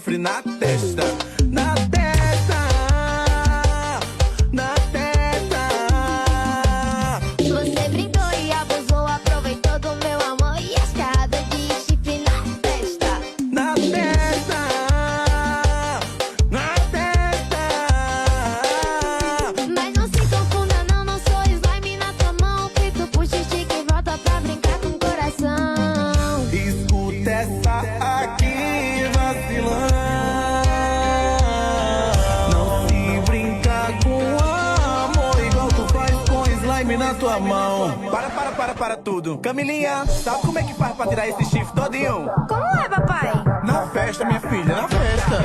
chifre na testa. Na testa, na testa. Você brincou e abusou, aproveitou do meu amor e a escada de chifre na testa. Na testa, na testa. Mas não se confunda, não, não sou slime na tua mão. Que tu puxa, estica e volta pra brincar com o coração. Escuta essa aqui, vacilão. Não se brinca com amor igual tu faz com slime na tua mão. Para tudo. Camilinha, sabe como é que faz pra tirar esse chifre todinho? Como é, papai? Na festa, minha filha, na festa.